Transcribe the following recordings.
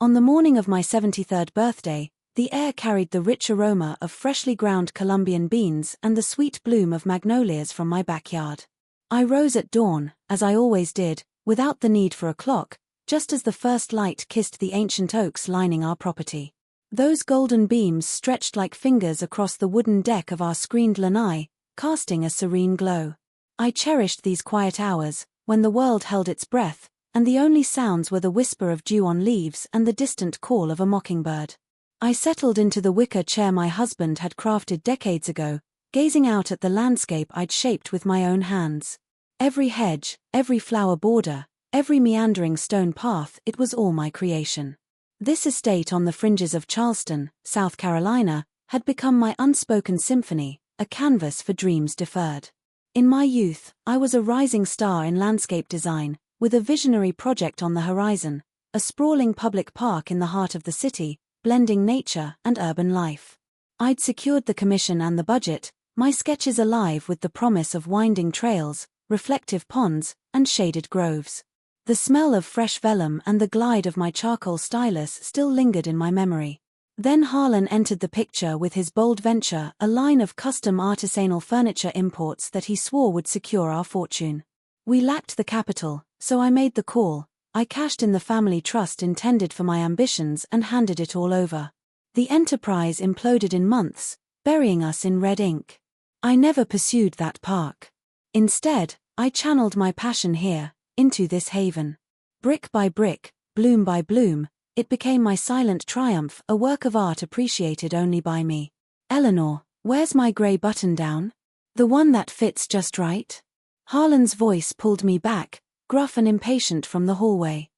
On the morning of my 73rd birthday, the air carried the rich aroma of freshly ground Colombian beans and the sweet bloom of magnolias from my backyard. I rose at dawn, as I always did, without the need for a clock, just as the first light kissed the ancient oaks lining our property. Those golden beams stretched like fingers across the wooden deck of our screened lanai, casting a serene glow. I cherished these quiet hours, when the world held its breath, and the only sounds were the whisper of dew on leaves and the distant call of a mockingbird. I settled into the wicker chair my husband had crafted decades ago, gazing out at the landscape I'd shaped with my own hands. Every hedge, every flower border, every meandering stone path, it was all my creation. This estate on the fringes of Charleston, South Carolina, had become my unspoken symphony, a canvas for dreams deferred. In my youth, I was a rising star in landscape design, with a visionary project on the horizon, a sprawling public park in the heart of the city, blending nature and urban life. I'd secured the commission and the budget, my sketches alive with the promise of winding trails, reflective ponds, and shaded groves. The smell of fresh vellum and the glide of my charcoal stylus still lingered in my memory. Then Harlan entered the picture with his bold venture, a line of custom artisanal furniture imports that he swore would secure our fortune. We lacked the capital, so I made the call. I cashed in the family trust intended for my ambitions and handed it all over. The enterprise imploded in months, burying us in red ink. I never pursued that park. Instead, I channeled my passion here, into this haven. Brick by brick, bloom by bloom, it became my silent triumph, a work of art appreciated only by me. Eleanor, where's my grey button-down? The one that fits just right? Harlan's voice pulled me back, gruff and impatient from the hallway.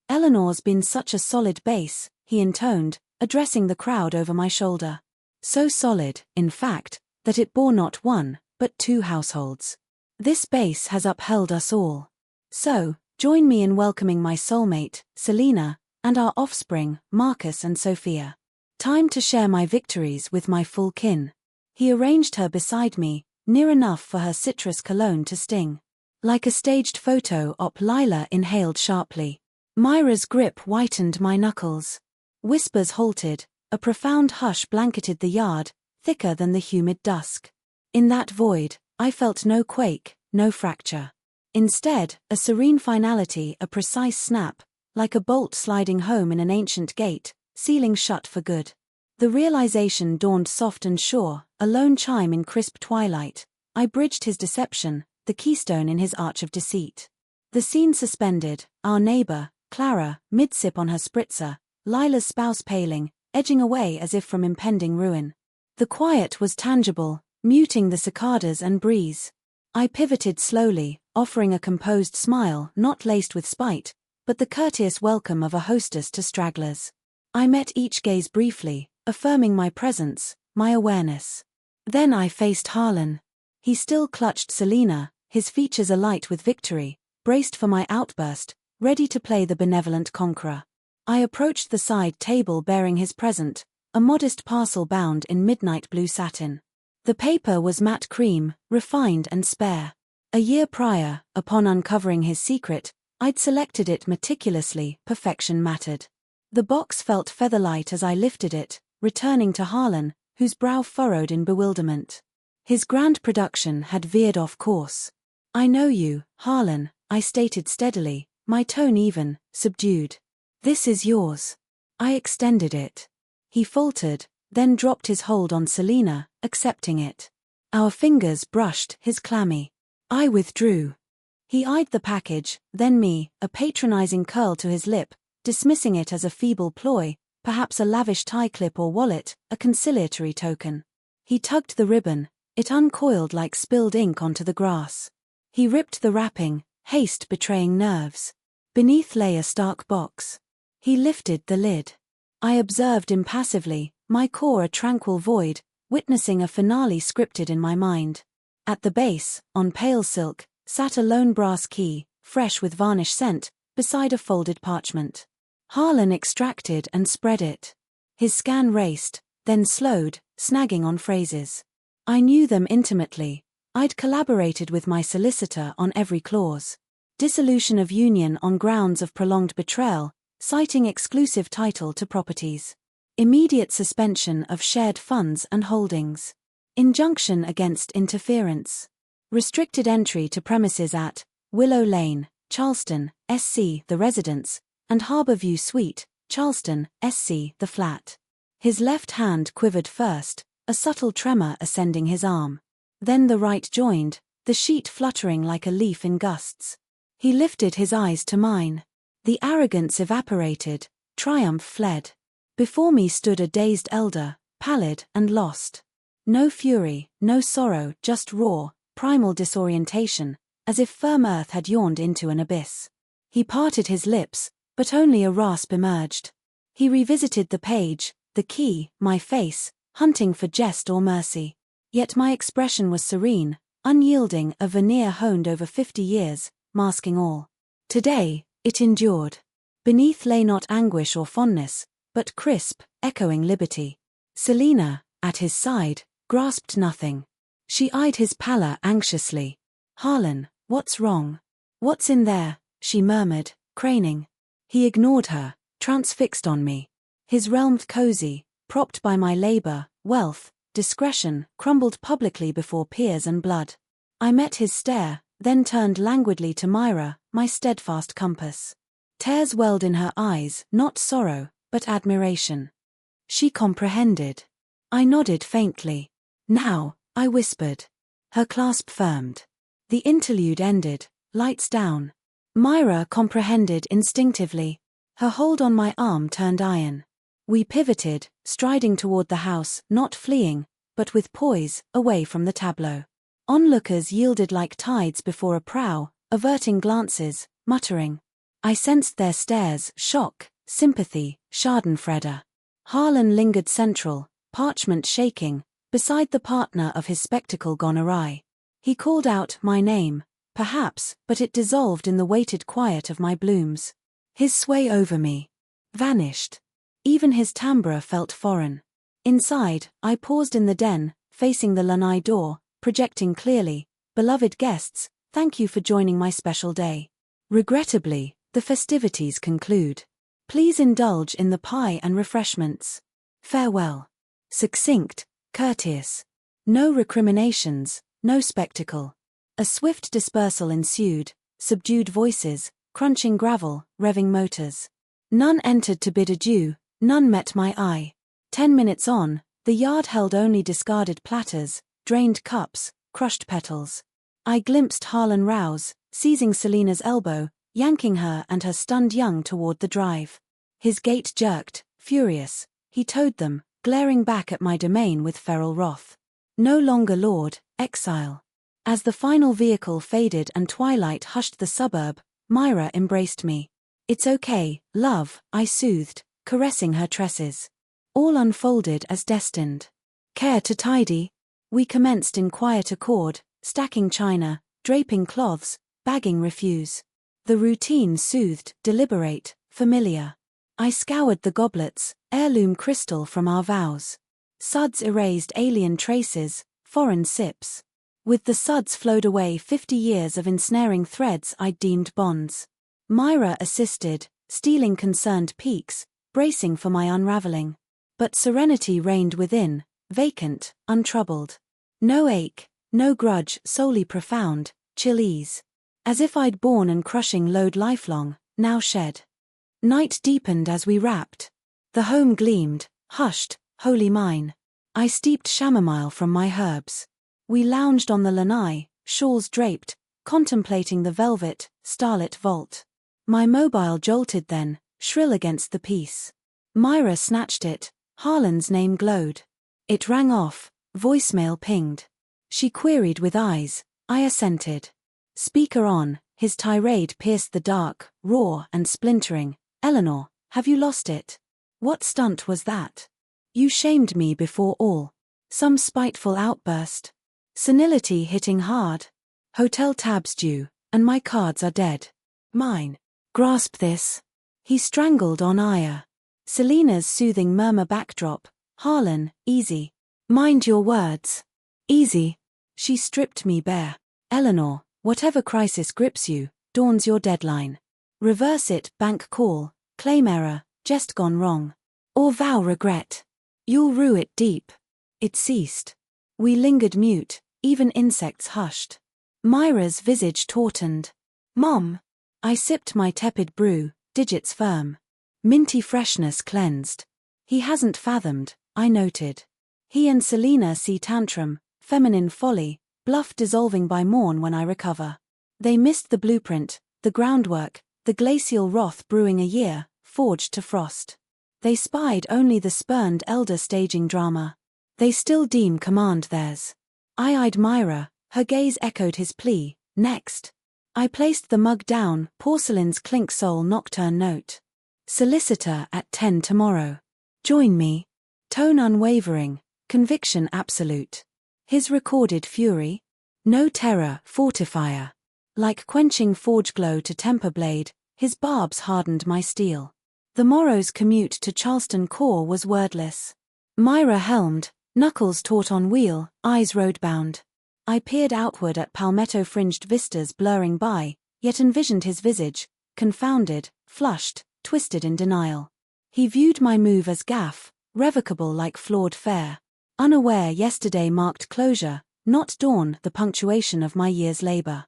Eleanor's been such a solid base, he intoned, addressing the crowd over my shoulder. So solid, in fact, that it bore not one, but two households. This base has upheld us all. So, join me in welcoming my soulmate, Selena, and our offspring, Marcus and Sophia. Time to share my victories with my full kin. He arranged her beside me, near enough for her citrus cologne to sting. Like a staged photo op, Lila inhaled sharply. Myra's grip whitened my knuckles. Whispers halted, a profound hush blanketed the yard, thicker than the humid dusk. In that void, I felt no quake, no fracture. Instead, a serene finality, a precise snap, like a bolt sliding home in an ancient gate, sealing shut for good. The realization dawned soft and sure, a lone chime in crisp twilight. I bridged his deception, the keystone in his arch of deceit. The scene suspended, our neighbor, Clara, mid-sip on her spritzer, Lila's spouse paling, edging away as if from impending ruin. The quiet was tangible, muting the cicadas and breeze. I pivoted slowly, offering a composed smile not laced with spite, but the courteous welcome of a hostess to stragglers. I met each gaze briefly, affirming my presence, my awareness. Then I faced Harlan. He still clutched Selena, his features alight with victory, braced for my outburst, ready to play the benevolent conqueror. I approached the side table bearing his present, a modest parcel bound in midnight blue satin. The paper was matte cream, refined and spare. A year prior, upon uncovering his secret, I'd selected it meticulously, perfection mattered. The box felt featherlight as I lifted it, returning to Harlan, whose brow furrowed in bewilderment. His grand production had veered off course. I know you, Harlan, I stated steadily, my tone even, subdued. This is yours. I extended it. He faltered, then dropped his hold on Selena, accepting it. Our fingers brushed his clammy. I withdrew. He eyed the package, then me, a patronizing curl to his lip, dismissing it as a feeble ploy, perhaps a lavish tie clip or wallet, a conciliatory token. He tugged the ribbon, it uncoiled like spilled ink onto the grass. He ripped the wrapping, haste betraying nerves. Beneath lay a stark box. He lifted the lid. I observed impassively, my core a tranquil void, witnessing a finale scripted in my mind. At the base, on pale silk, sat a lone brass key, fresh with varnish scent, beside a folded parchment. Harlan extracted and spread it. His scan raced, then slowed, snagging on phrases. I knew them intimately. I'd collaborated with my solicitor on every clause. Dissolution of union on grounds of prolonged betrayal, citing exclusive title to properties. Immediate suspension of shared funds and holdings. Injunction against interference. Restricted entry to premises at Willow Lane, Charleston, SC the residence, and Harborview Suite, Charleston, SC the flat. His left hand quivered first, a subtle tremor ascending his arm. Then the right joined, the sheet fluttering like a leaf in gusts. He lifted his eyes to mine. The arrogance evaporated, triumph fled. Before me stood a dazed elder, pallid and lost. No fury, no sorrow, just raw, primal disorientation, as if firm earth had yawned into an abyss. He parted his lips, but only a rasp emerged. He revisited the page, the key, my face, hunting for jest or mercy. Yet my expression was serene, unyielding, a veneer honed over 50 years, masking all. Today, it endured. Beneath lay not anguish or fondness, but crisp, echoing liberty. Selina, at his side, grasped nothing. She eyed his pallor anxiously. "Harlan, what's wrong? What's in there?" she murmured, craning. He ignored her, transfixed on me. His realm cozy, propped by my labor, wealth, discretion, crumbled publicly before peers and blood. I met his stare, then turned languidly to Myra, my steadfast compass. Tears welled in her eyes, not sorrow, but admiration. She comprehended. I nodded faintly. "Now," I whispered. Her clasp firmed. The interlude ended, lights down. Myra comprehended instinctively. Her hold on my arm turned iron. We pivoted, striding toward the house, not fleeing, but with poise, away from the tableau. Onlookers yielded like tides before a prow, averting glances, muttering. I sensed their stares, shock, sympathy, schadenfreude. Harlan lingered central, parchment shaking, beside the partner of his spectacle gone awry. He called out my name, perhaps, but it dissolved in the weighted quiet of my blooms. His sway over me vanished. Even his timbre felt foreign. Inside, I paused in the den, facing the lanai door, projecting clearly, "Beloved guests, thank you for joining my special day. Regrettably, the festivities conclude. Please indulge in the pie and refreshments. Farewell." Succinct, courteous. No recriminations, no spectacle. A swift dispersal ensued, subdued voices, crunching gravel, revving motors. None entered to bid adieu, none met my eye. 10 minutes on, the yard held only discarded platters, drained cups, crushed petals. I glimpsed Harlan rouse, seizing Selina's elbow, yanking her and her stunned young toward the drive. His gait jerked, furious. He towed them, glaring back at my domain with feral wrath. No longer lord, exile. As the final vehicle faded and twilight hushed the suburb, Myra embraced me. "It's okay, love," I soothed, caressing her tresses. All unfolded as destined. "Care to tidy?" We commenced in quiet accord, stacking china, draping cloths, bagging refuse. The routine soothed, deliberate, familiar. I scoured the goblets, heirloom crystal from our vows. Suds erased alien traces, foreign sips. With the suds flowed away 50 years of ensnaring threads I'd deemed bonds. Myra assisted, stealing concerned peeks, bracing for my unraveling. But serenity reigned within, vacant, untroubled. No ache, no grudge, solely profound, chill ease. As if I'd borne an crushing load lifelong, now shed. Night deepened as we wrapped. The home gleamed, hushed, wholly mine. I steeped chamomile from my herbs. We lounged on the lanai, shawls draped, contemplating the velvet, starlit vault. My mobile jolted then, shrill against the peace. Myra snatched it, Harlan's name glowed. It rang off, voicemail pinged. She queried with eyes, I assented. Speaker on, his tirade pierced the dark, raw and splintering. "Eleanor, have you lost it? What stunt was that? You shamed me before all." Some spiteful outburst. Senility hitting hard. Hotel tabs due, and my cards are dead. Mine. Grasp this. He strangled on ire. Selina's soothing murmur backdrop. Harlan, easy. Mind your words. Easy. She stripped me bare. Eleanor, whatever crisis grips you, dawn's your deadline. Reverse it, bank call, Claim error, jest gone wrong. Or vow regret. You'll rue it deep. It ceased. We lingered mute, even insects hushed. Myra's visage tautened. Mom! I sipped my tepid brew, digits firm. Minty freshness cleansed. He hasn't fathomed, I noted. He and Selena see tantrum, feminine folly, bluff dissolving by morn when I recover. They missed the blueprint, the groundwork, the glacial wrath brewing a year, forged to frost. They spied only the spurned elder staging drama. They still deem command theirs. I eyed Myra, her gaze echoed his plea, next. I placed the mug down, porcelain's clink soul nocturne note. Solicitor at 10 tomorrow. Join me. Tone unwavering, conviction absolute. His recorded fury? No terror, fortifier. Like quenching forge glow to temper blade, his barbs hardened my steel. The morrow's commute to Charleston core was wordless. Myra helmed, knuckles taut on wheel, eyes roadbound. I peered outward at palmetto-fringed vistas blurring by, yet envisioned his visage, confounded, flushed, twisted in denial. He viewed my move as gaffe, revocable like flawed fare. Unaware yesterday marked closure, not dawn the punctuation of my year's labor.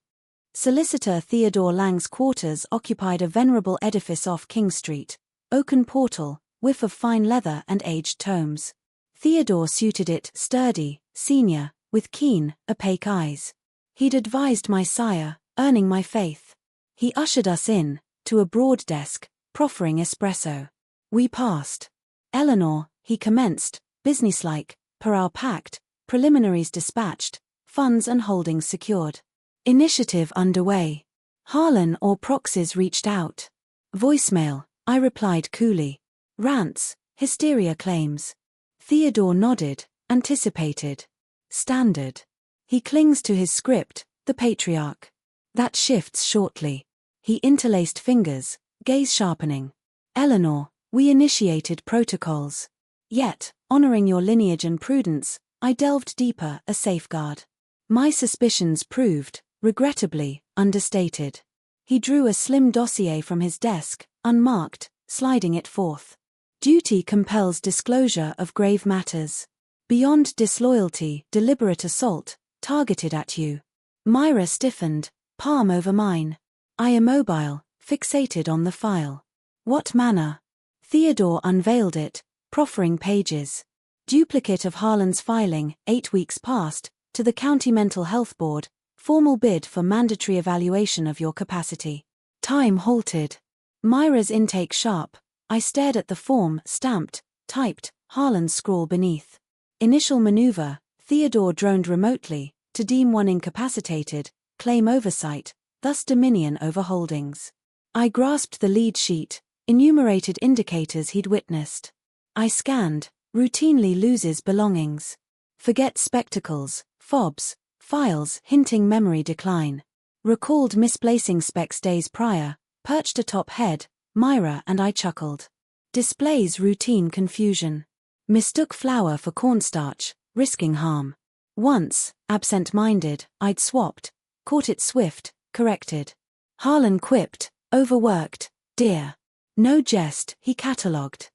Solicitor Theodore Lang's quarters occupied a venerable edifice off King Street, oaken portal, whiff of fine leather and aged tomes. Theodore suited it, sturdy, senior, with keen, opaque eyes. He'd advised my sire, earning my faith. He ushered us in, to a broad desk, proffering espresso. We passed. Eleanor, he commenced, businesslike, per our pact, preliminaries dispatched, funds and holdings secured. Initiative underway. Harlan or proxies reached out. Voicemail, I replied coolly. Rants, hysteria claims. Theodore nodded, anticipated. Standard. He clings to his script, the patriarch. That shifts shortly. He interlaced fingers, gaze sharpening. Eleanor, we initiated protocols. Yet, honoring your lineage and prudence, I delved deeper, a safeguard. My suspicions proved, regrettably, understated. He drew a slim dossier from his desk, unmarked, sliding it forth. Duty compels disclosure of grave matters. Beyond disloyalty, deliberate assault, targeted at you. Myra stiffened, palm over mine. I immobile, fixated on the file. What manner? Theodore unveiled it, proffering pages. Duplicate of Harlan's filing, 8 weeks past, to the County Mental Health Board, formal bid for mandatory evaluation of your capacity. Time halted. Myra's intake sharp. I stared at the form, stamped, typed, Harlan's scrawl beneath. Initial maneuver, Theodore droned remotely, to deem one incapacitated, claim oversight, thus dominion over holdings. I grasped the lead sheet, enumerated indicators he'd witnessed. I scanned, routinely loses belongings. Forget spectacles, fobs, files hinting memory decline. Recalled misplacing specs days prior, perched atop head, Myra and I chuckled. Displays routine confusion. Mistook flour for cornstarch, risking harm. Once, absent-minded, I'd swapped, caught it swift, corrected. Harlan quipped, overworked, dear. No jest, he catalogued.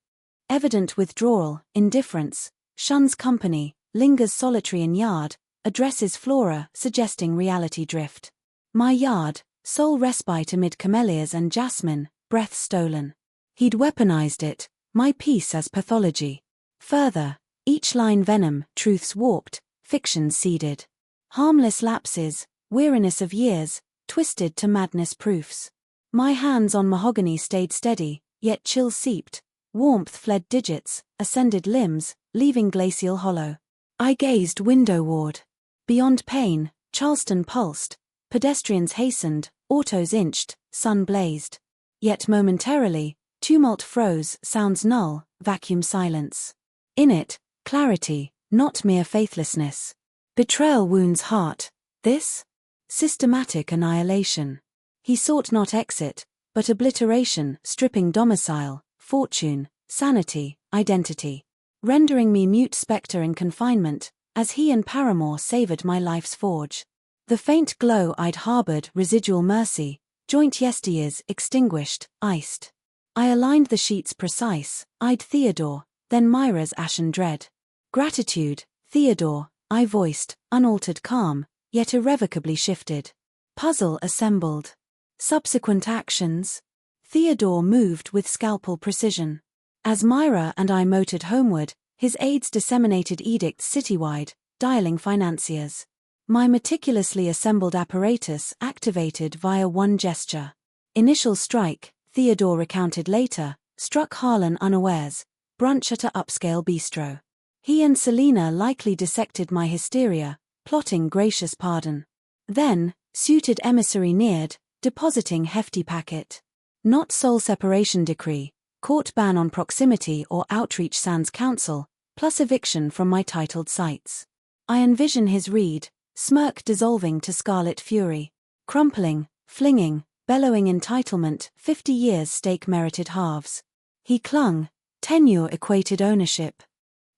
Evident withdrawal, indifference, shuns company, lingers solitary in yard, addresses flora suggesting reality drift. My yard, sole respite amid camellias and jasmine, breath stolen. He'd weaponized it, my piece as pathology. Further, each line venom, truths warped, fiction seeded. Harmless lapses, weariness of years, twisted to madness proofs. My hands on mahogany stayed steady, yet chill seeped. Warmth fled digits, ascended limbs, leaving glacial hollow. I gazed windowward. Beyond pain, Charleston pulsed. Pedestrians hastened, autos inched, sun blazed. Yet momentarily, tumult froze, sounds null, vacuum silence. In it, clarity, not mere faithlessness. Betrayal wounds heart. This? Systematic annihilation. He sought not exit, but obliteration, stripping domicile, fortune, sanity, identity. Rendering me mute spectre in confinement, as he and paramour savored my life's forge. The faint glow I'd harbored, residual mercy, joint yesteryears extinguished, iced. I aligned the sheets precise, eyed Theodore, then Myra's ashen dread. Gratitude, Theodore, I voiced, unaltered calm, yet irrevocably shifted. Puzzle assembled. Subsequent actions. Theodore moved with scalpel precision. As Myra and I motored homeward, his aides disseminated edicts citywide, dialing financiers. My meticulously assembled apparatus activated via one gesture. Initial strike, Theodore recounted later, struck Harlan unawares, brunch at a upscale bistro. He and Selina likely dissected my hysteria, plotting gracious pardon. Then, suited emissary neared, depositing hefty packet. Not sole separation decree, court ban on proximity or outreach sans counsel, plus eviction from my titled sites. I envision his read, smirk dissolving to scarlet fury. Crumpling, flinging, bellowing entitlement, 50 years stake merited halves. He clung, tenure equated ownership.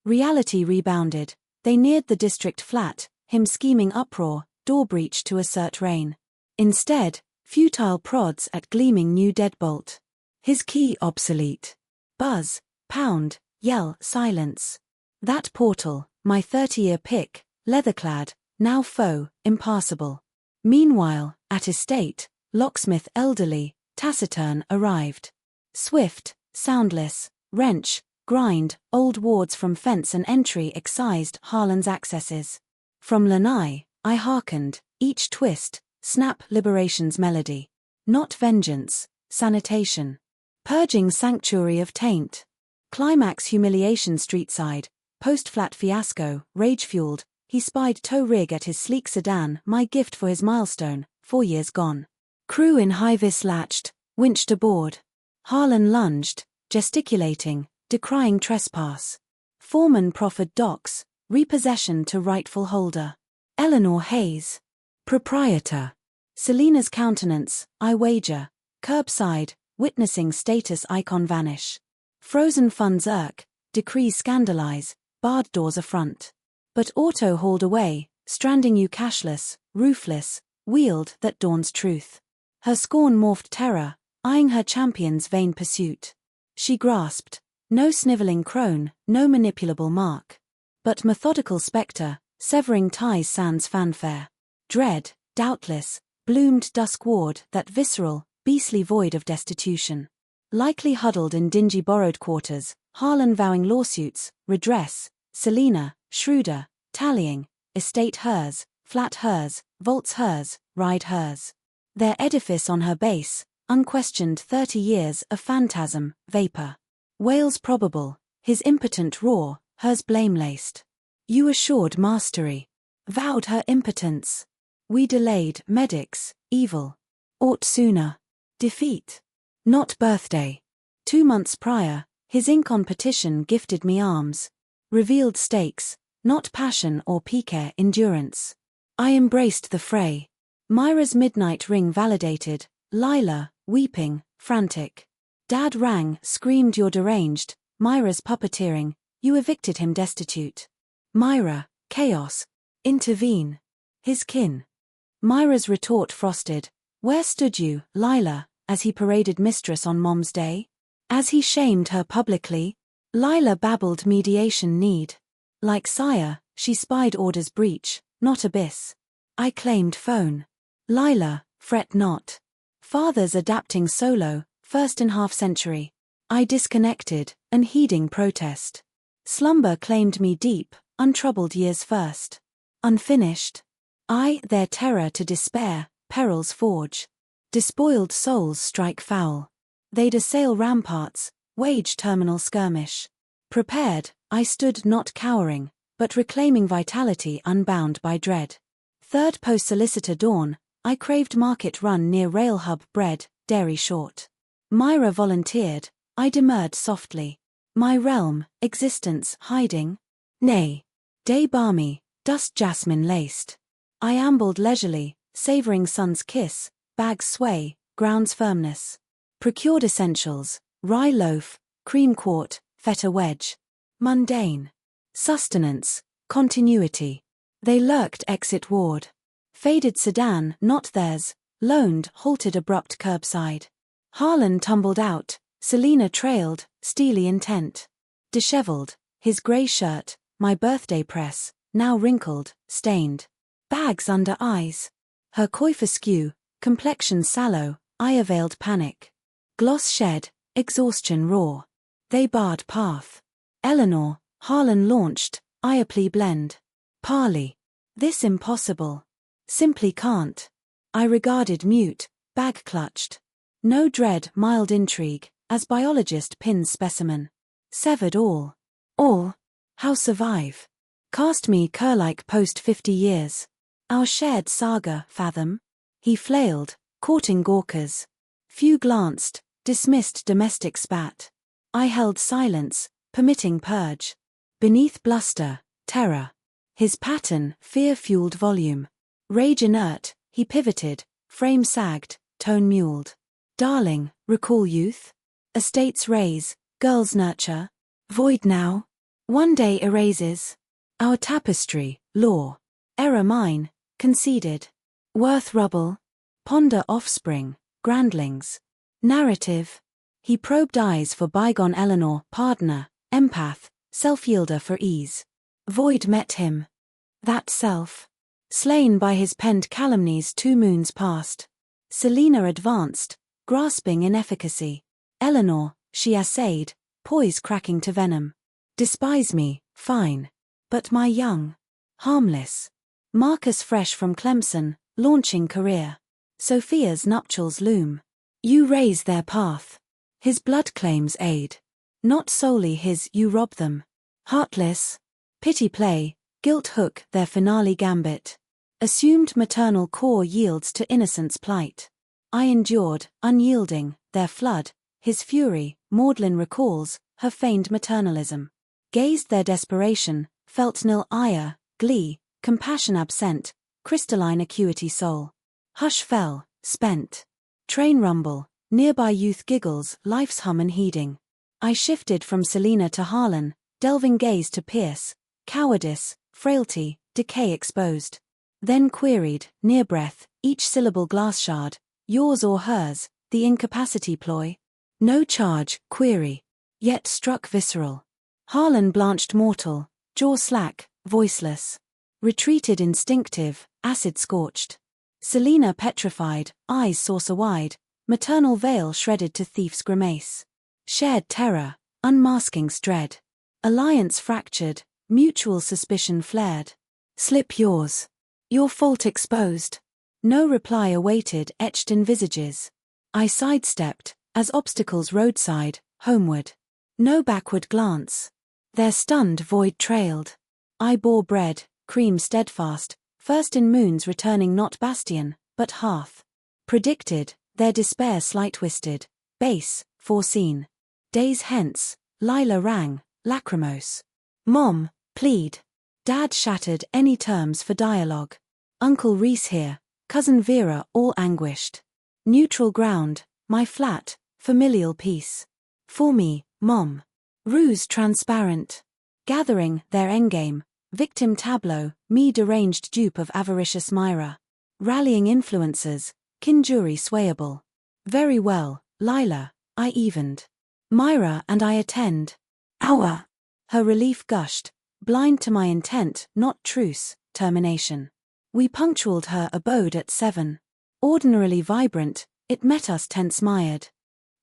Reality rebounded, they neared the district flat, him scheming uproar, door breach to assert reign. Instead, futile prods at gleaming new deadbolt. His key obsolete. Buzz, pound, yell, silence. That portal, my 30-year pick, leather-clad, now foe, impassable. Meanwhile, at estate, locksmith elderly, taciturn arrived. Swift, soundless, wrench, grind, old wards from fence and entry excised Harlan's accesses. From lanai, I hearkened, each twist, snap liberation's melody. Not vengeance, sanitation. Purging sanctuary of taint. Climax humiliation streetside, post-flat fiasco, rage-fueled, he spied tow rig at his sleek sedan, my gift for his milestone, 4 years gone. Crew in high-vis latched, winched aboard. Harlan lunged, gesticulating, decrying trespass. Foreman proffered docs, repossession to rightful holder. Eleanor Hayes. Proprietor. Selina's countenance, I wager. Curbside, witnessing status icon vanish. Frozen funds irk, decrees scandalize, barred doors affront. But auto hauled away, stranding you cashless, roofless, wheeled that dawn's truth. Her scorn morphed terror, eyeing her champion's vain pursuit. She grasped, no sniveling crone, no manipulable mark. But methodical spectre, severing ties sans fanfare. Dread, doubtless, bloomed dusk ward that visceral, beastly void of destitution. Likely huddled in dingy borrowed quarters, Harlan vowing lawsuits, redress, Selina, shrewder, tallying, estate hers, flat hers, vaults hers, ride hers. Their edifice on her base, unquestioned 30 years of phantasm, vapor. Wails probable, his impotent roar, hers blame-laced. You assured mastery. Vowed her impotence. We delayed, medics, evil. Ought sooner. Defeat. Not birthday. 2 months prior, his ink on petition gifted me arms. Revealed stakes, not passion or pique endurance. I embraced the fray. Myra's midnight ring validated, Lila, weeping, frantic. Dad rang, screamed you're deranged, Myra's puppeteering, you evicted him destitute. Myra, chaos. Intervene. His kin. Myra's retort frosted, where stood you, Lila, as he paraded mistress on Mom's Day? As he shamed her publicly? Lila babbled mediation need. Like sire, she spied orders breach, not abyss. I claimed phone. Lila, fret not. Father's adapting solo, first in half-century. I disconnected, unheeding protest. Slumber claimed me deep, untroubled years first. Unfinished. I, their terror to despair, perils forge. Despoiled souls strike foul. They'd assail ramparts, wage terminal skirmish. Prepared, I stood not cowering, but reclaiming vitality unbound by dread. Third post-solicitor dawn, I craved market run near rail hub bread, dairy short. Myra volunteered, I demurred softly. My realm, existence hiding? Nay. Day balmy, dust jasmine laced. I ambled leisurely, savoring sun's kiss, bags sway, ground's firmness. Procured essentials, rye loaf, cream quart, feta wedge. Mundane. Sustenance, continuity. They lurked exit ward. Faded sedan, not theirs, loaned, halted abrupt curbside. Harlan tumbled out, Selina trailed, steely intent. Disheveled, his grey shirt, my birthday press, now wrinkled, stained. Bags under eyes. Her coif askew, complexion sallow, eye-veiled panic. Gloss shed, exhaustion raw. They barred path. Eleanor, Harlan launched, eye plea blend. Parley. This impossible. Simply can't. I regarded mute, bag clutched. No dread, mild intrigue, as biologist pins specimen. Severed all. All. How survive? Cast me cur-like post 50 years. Our shared saga, fathom? He flailed, courting gawkers. Few glanced, dismissed domestic spat. I held silence, permitting purge. Beneath bluster, terror. His pattern, fear-fueled volume. Rage inert, he pivoted, frame sagged, tone muled. Darling, recall youth? Estates raise, girls nurture. Void now? One day erases. Our tapestry, law. Error mine, conceded. Worth rubble. Ponder offspring, grandlings. Narrative. He probed eyes for bygone Eleanor, pardoner, empath, self-yielder for ease. Void met him. That self. Slain by his penned calumnies 2 moons past. Selina advanced, grasping inefficacy. Eleanor, she essayed, poise cracking to venom. Despise me, fine. But my young. Harmless. Marcus fresh from Clemson, launching career. Sophia's nuptials loom. You raise their path. His blood claims aid. Not solely his, you rob them. Heartless. Pity play, guilt hook their finale gambit. Assumed maternal core yields to innocence plight. I endured, unyielding, their flood. His fury, Maudlin recalls, her feigned maternalism. Gazed their desperation, felt nil ire, glee, compassion absent, crystalline acuity soul. Hush fell, spent. Train rumble, nearby youth giggles, life's hum unheeding. I shifted from Selina to Harlan, delving gaze to pierce, cowardice, frailty, decay exposed. Then queried, near breath, each syllable glass shard, yours or hers, the incapacity ploy? No charge, query. Yet struck visceral. Harlan blanched mortal, jaw slack, voiceless. Retreated instinctive, acid-scorched. Selina petrified, eyes saucer-wide, maternal veil shredded to thief's grimace. Shared terror, unmasking dread. Alliance fractured, mutual suspicion flared. Slip yours. Your fault exposed. No reply awaited, etched in visages. I sidestepped, as obstacles roadside, homeward. No backward glance. Their stunned void trailed. I bore bread, cream steadfast, first in moons returning not bastion, but hearth. Predicted, their despair slight-twisted, base, foreseen. Days hence, Lila rang, lachrymose. Mom, plead. Dad shattered any terms for dialogue. Uncle Reese here, cousin Vera all anguished. Neutral ground, my flat, familial peace. For me, Mom. Ruse transparent. Gathering, their endgame. Victim tableau, me deranged dupe of avaricious Myra. Rallying influencers, kin jury swayable. Very well, Lila, I evened. Myra and I attend. Hour. Her relief gushed, blind to my intent, not truce, termination. We punctualed her abode at 7. Ordinarily vibrant, it met us tense-mired.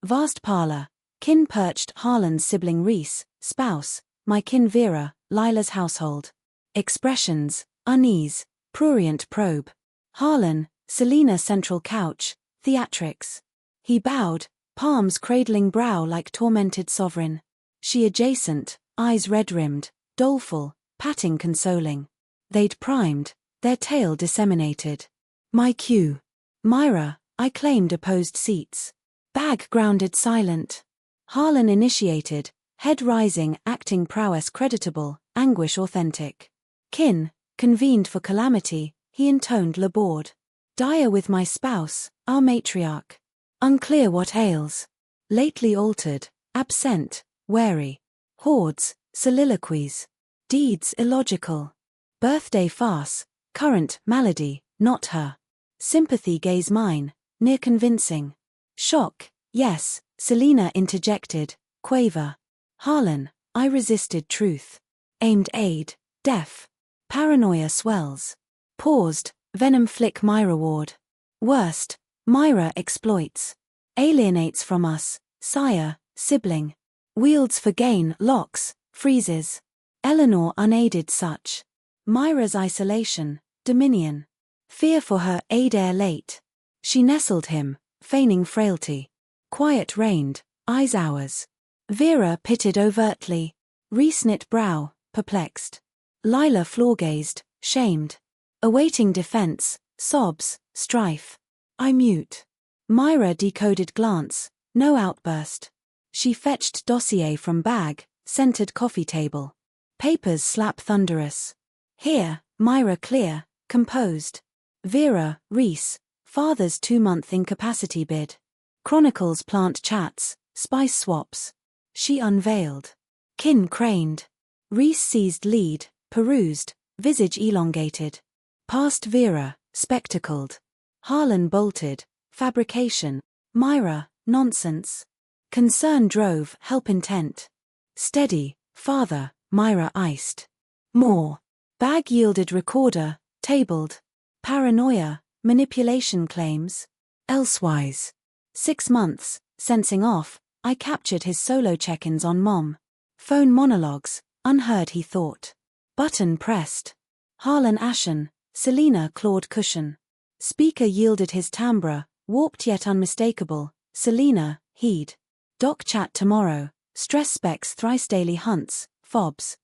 Vast parlor, kin perched Harlan's sibling Reese, spouse, my kin Vera, Lila's household. Expressions, unease, prurient probe. Harlan, Selina central couch, theatrics. He bowed, palms cradling brow like tormented sovereign. She adjacent, eyes red-rimmed, doleful, patting consoling. They'd primed, their tale disseminated. My cue. Myra, I claimed opposed seats. Bag grounded silent. Harlan initiated, head rising, acting prowess creditable, anguish authentic. Kin, convened for calamity, he intoned laborde. Dire with my spouse, our matriarch. Unclear what ails. Lately altered, absent, wary. Hordes, soliloquies. Deeds illogical. Birthday farce, current malady, not her. Sympathy gaze mine, near convincing. Shock, Yes, Selina interjected, quaver. Harlan, I resisted truth. Aimed aid, deaf. Paranoia swells. Paused, venom flick Myra ward. Worst, Myra exploits. Alienates from us, sire, sibling. Wields for gain, locks, freezes. Eleanor unaided such. Myra's isolation, dominion. Fear for her aid ere late. She nestled him, feigning frailty. Quiet reigned, eyes ours. Vera pitted overtly. Rhys knit brow, perplexed. Lila floor-gazed, shamed. Awaiting defense, sobs, strife. I mute. Myra decoded glance, no outburst. She fetched dossier from bag, scented coffee table. Papers slap thunderous. Here, Myra clear, composed. Vera, Rhys, father's 2-month incapacity bid. Chronicles plant chats, spice swaps. She unveiled. Kin craned. Rhys seized lead, perused, visage elongated. Past Vera, spectacled. Harlan bolted, fabrication. Myra, nonsense. Concern drove, help intent. Steady, father, Myra iced. More. Bag yielded recorder, tabled. Paranoia, manipulation claims. Elsewise. 6 months, sensing off, I captured his solo check-ins on Mom. Phone monologues, unheard he thought. Button pressed. Harlan ashen, Selina clawed cushion. Speaker yielded his timbre, warped yet unmistakable. Selina, heed. Doc chat tomorrow, stress specs thrice daily hunts, fobs.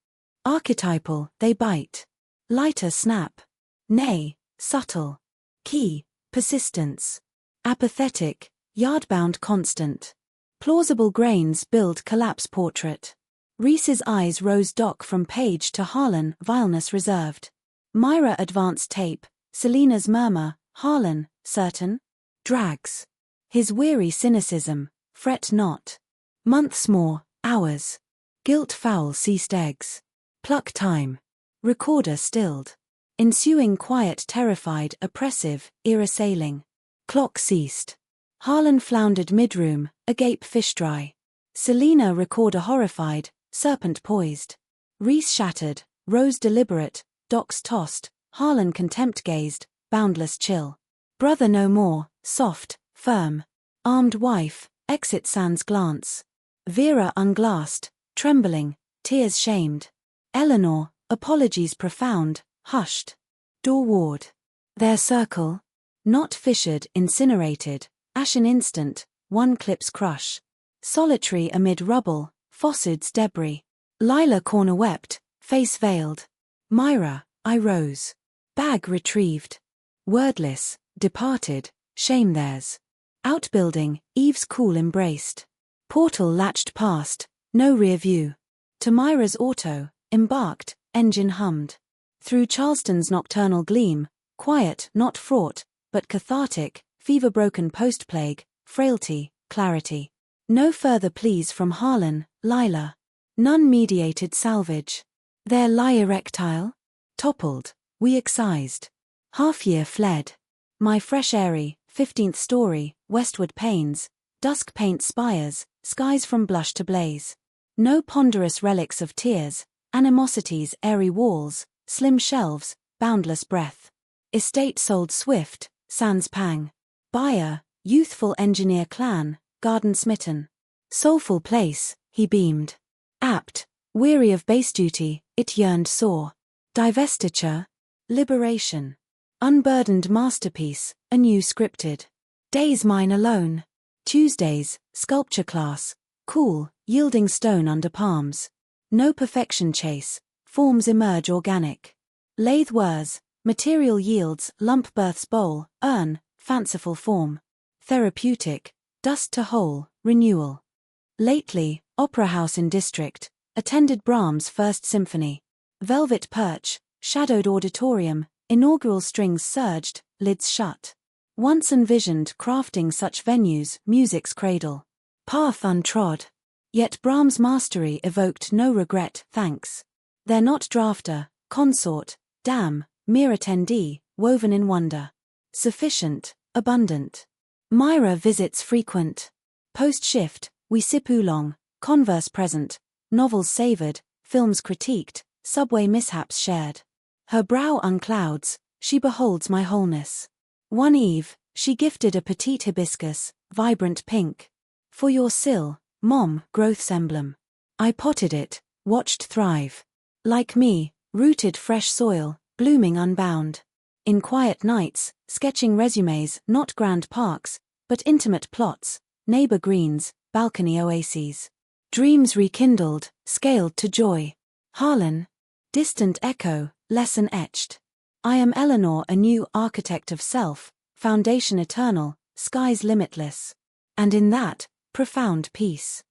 Archetypal, they bite. Lighter snap. Nay, subtle. Key, persistence. Apathetic, yardbound constant. Plausible grains build collapse portrait. Rhys's eyes rose Doc from page to Harlan, vileness reserved. Myra advanced tape, Selina's murmur, Harlan, certain? Drags. His weary cynicism, fret not. Months more, hours. Guilt foul ceased eggs. Pluck time. Recorder stilled. Ensuing quiet terrified, oppressive, ear-assailing. Clock ceased. Harlan floundered midroom, agape fish dry. Selina recorder horrified, serpent poised. Rhys shattered, rose deliberate, Docs tossed, Harlan contempt gazed, boundless chill. Brother no more, soft, firm. Armed wife, exit sans glance. Vera unglassed, trembling, tears shamed. Eleanor, apologies profound, hushed. Door ward. Their circle. Not fissured, incinerated, ashen instant, one clip's crush. Solitary amid rubble, Fossard's debris. Lila corner wept, face veiled. Myra, I rose. Bag retrieved. Wordless, departed, shame theirs. Outbuilding, Eve's cool embraced. Portal latched past, no rear view. To Myra's auto, embarked, engine hummed. Through Charleston's nocturnal gleam, quiet, not fraught, but cathartic, fever-broken post-plague, frailty, clarity. No further pleas from Harlan, Lila. None mediated salvage. Their lie erectile? Toppled, we excised. Half-year fled. My fresh airy, 15th story, westward panes, dusk paint spires, skies from blush to blaze. No ponderous relics of tears, animosities, airy walls, slim shelves, boundless breath. Estate sold swift, sans pang. Buyer, youthful engineer clan, garden smitten. Soulful place, he beamed. Apt, weary of base duty, it yearned sore. Divestiture, liberation. Unburdened masterpiece, anew scripted. Days mine alone. Tuesdays, sculpture class, cool, yielding stone under palms. No perfection chase, forms emerge organic. Lathe whirs, material yields, lump births bowl, urn, fanciful form. Therapeutic, dust to whole, renewal. Lately, opera house in district, attended Brahms' First Symphony. Velvet perch, shadowed auditorium, inaugural strings surged, lids shut. Once envisioned crafting such venues, music's cradle. Path untrod. Yet Brahms' mastery evoked no regret, thanks. They're not drafter, consort, dam, mere attendee, woven in wonder. Sufficient, abundant. Myra visits frequent. Post-shift, we sip oolong, converse present, novels savored, films critiqued, subway mishaps shared. Her brow unclouds, she beholds my wholeness. One eve, she gifted a petite hibiscus, vibrant pink. For your sill, Mom, growth's emblem. I potted it, watched thrive. Like me, rooted fresh soil, blooming unbound. In quiet nights, sketching resumes, not grand parks, but intimate plots, neighbor greens, balcony oases. Dreams rekindled, scaled to joy. Harlan. Distant echo, lesson etched. I am Eleanor, a new architect of self, foundation eternal, skies limitless. And in that, profound peace.